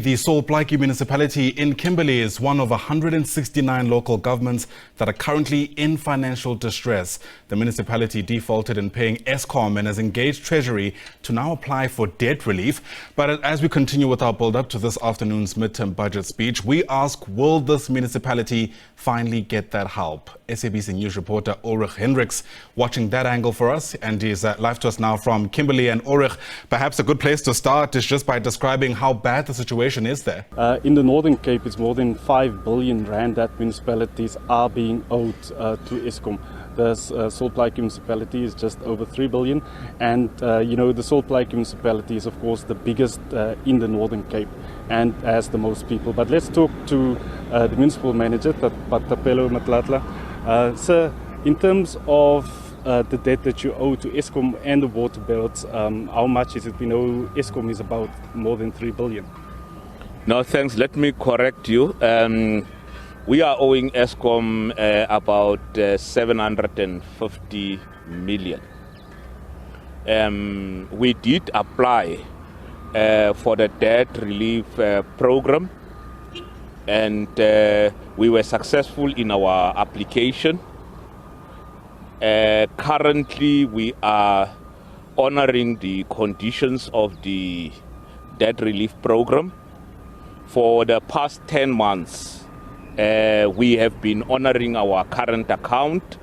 The Plaatje Municipality in Kimberley is one of 169 local governments that are currently in financial distress. The municipality defaulted in paying Eskom and has engaged Treasury to now apply for debt relief. But as we continue with our build-up to this afternoon's midterm budget speech, we ask, will this municipality finally get that help? SABC News reporter Ulrich Hendricks watching that angle for us, and he's live to us now from Kimberley. And Ulrich, perhaps a good place to start is just by describing how bad the situation is there. In the Northern Cape, it's more than 5 billion rand that municipalities are being owed to Eskom. The Plaatje Municipality is just over 3 billion, and the Plaatje Municipality is of course the biggest in the Northern Cape and has the most people. But let's talk to the municipal manager, Tapelo Matlatla. Sir, in terms of the debt that you owe to Eskom and the water bills, how much is it? We know Eskom is about more than 3 billion. No, thanks. Let me correct you. We are owing Eskom about 750 million. We did apply for the debt relief program, and we were successful in our application. Currently, we are honoring the conditions of the debt relief program. For the past 10 months, we have been honoring our current account.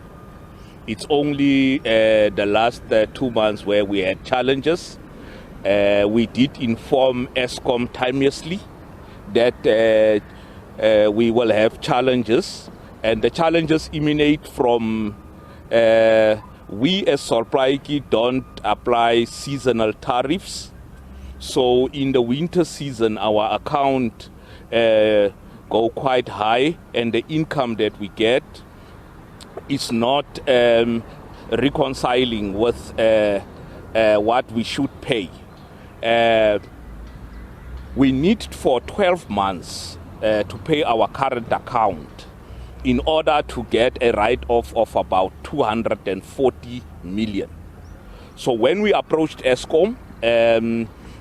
It's only the last 2 months where we had challenges. We did inform Eskom timeously that we will have challenges, and the challenges emanate from we as Plaatje don't apply seasonal tariffs. So in the winter season, our account go quite high, and the income that we get is not reconciling with what we should pay. We need for 12 months to pay our current account in order to get a write-off of about 240 million. So when we approached Eskom,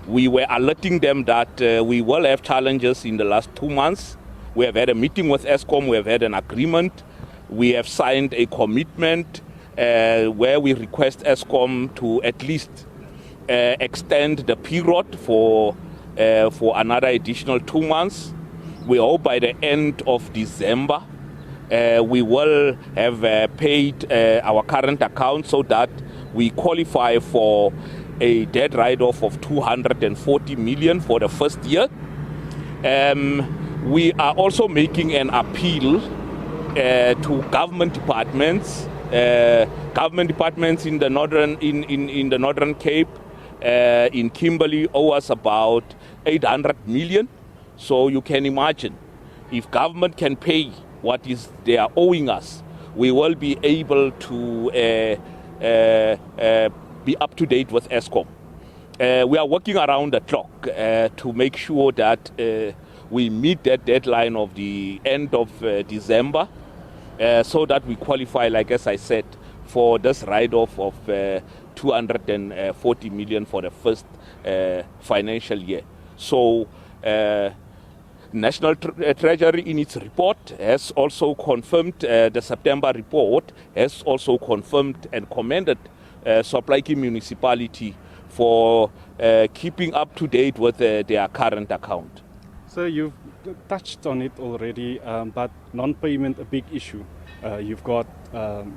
we were alerting them that we will have challenges in the last 2 months. We have had a meeting with Eskom, we have had an agreement, we have signed a commitment where we request Eskom to at least extend the period for another additional 2 months. We hope by the end of December we will have paid our current account so that we qualify for a debt write-off of 240 million for the first year. We are also making an appeal to government departments in the Northern Cape, in Kimberley, owe us about 800 million. So you can imagine, if government can pay what is they are owing us, we will be able to be up to date with Eskom. We are working around the clock to make sure that we meet that deadline of the end of December, so that we qualify, like as I said, for this write-off of 240 million for the first financial year. So National Treasury in its report has also confirmed, the September report has also confirmed and commended Plaatje Municipality for keeping up to date with their current account. So you've touched on it already, but non-payment a big issue. You've got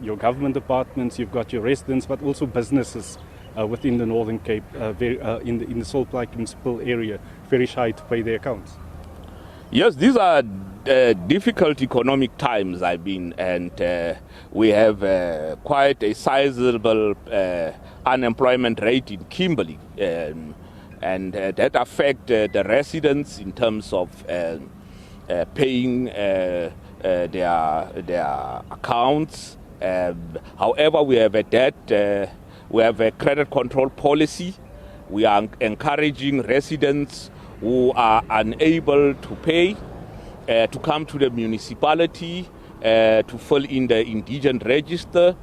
your government departments, you've got your residents, but also businesses within the Northern Cape, in the Plaatje municipal area, very shy to pay their accounts. Yes, these are difficult economic times, and we have quite a sizable unemployment rate in Kimberley, and that affect the residents in terms of paying their accounts. However, we have we have a credit control policy. We are encouraging residents who are unable to pay to come to the municipality to fill in the indigent register,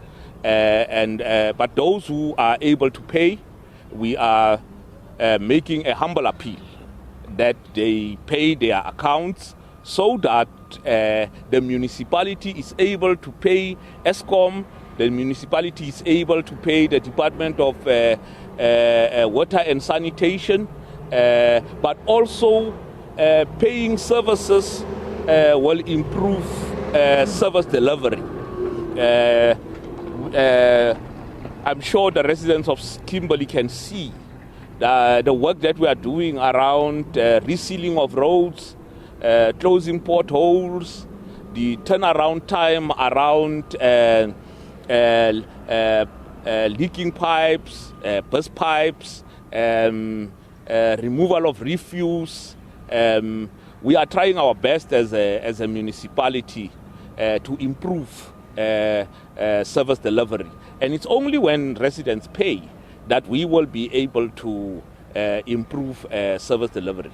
but those who are able to pay, we are making a humble appeal that they pay their accounts so that the municipality is able to pay Eskom, the municipality is able to pay the Department of Water and Sanitation, but also paying services will improve service delivery. I'm sure the residents of Kimberley can see the work that we are doing around resealing of roads, closing potholes, the turnaround time around leaking pipes, burst pipes, removal of refuse. We are trying our best as a municipality to improve service delivery. And it's only when residents pay that we will be able to improve service delivery.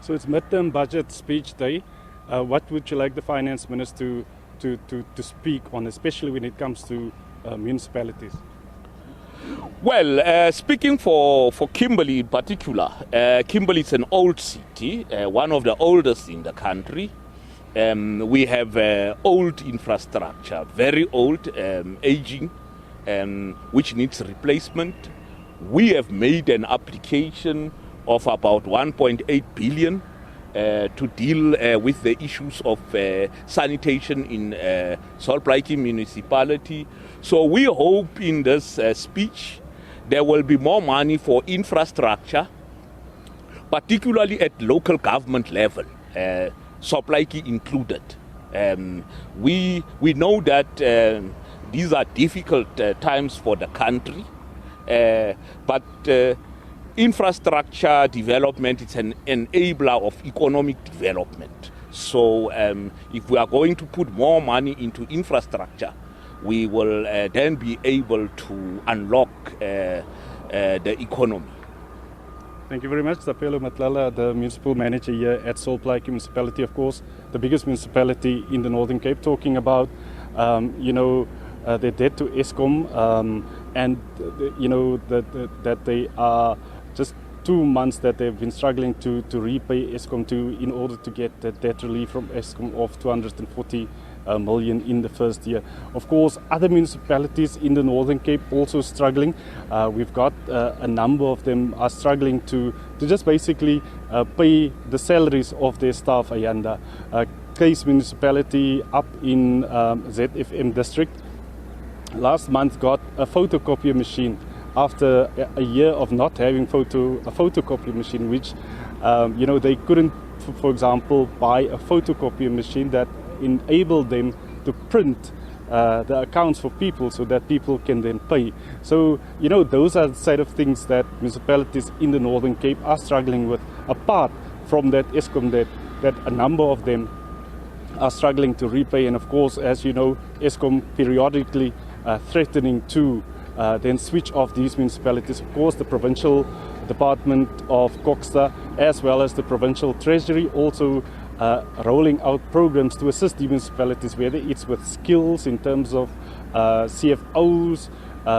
So it's midterm budget speech day. What would you like the finance minister to speak on, especially when it comes to municipalities? Well, speaking for Kimberley in particular, Kimberley is an old city, one of the oldest in the country. We have old infrastructure, very old, aging, which needs replacement. We have made an application of about 1.8 billion to deal with the issues of sanitation in Plaatje Municipality. So we hope in this speech there will be more money for infrastructure, particularly at local government level, Plaatje included. We know that these are difficult times for the country, but infrastructure development is an enabler of economic development. So if we are going to put more money into infrastructure, we will then be able to unlock the economy. Thank you very much, Tapelo Matlala, the municipal manager here at Plaatje Municipality, of course, the biggest municipality in the Northern Cape, talking about, their debt to Eskom, and, that they are just 2 months that they've been struggling to repay Eskom in order to get the debt relief from Eskom of 240 million in the first year. Of course, other municipalities in the Northern Cape also struggling. We've got a number of them are struggling to just basically pay the salaries of their staff. Ayanda, Case Municipality up in ZFM district last month got a photocopier machine after a year of not having a photocopier machine, which they couldn't, for example, buy a photocopier machine that enabled them to print the accounts for people so that people can then pay. So, those are the side of things that municipalities in the Northern Cape are struggling with, apart from that Eskom debt that a number of them are struggling to repay. And of course, as you know, Eskom periodically threatening to then switch off these municipalities. Of course, the provincial Department of Koksta as well as the provincial Treasury also rolling out programs to assist the municipalities, whether it's with skills in terms of CFOs,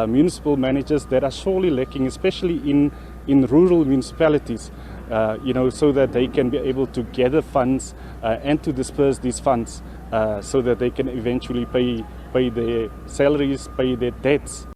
municipal managers that are surely lacking, especially in rural municipalities, so that they can be able to gather funds and to disperse these funds so that they can eventually pay their salaries, pay their debts,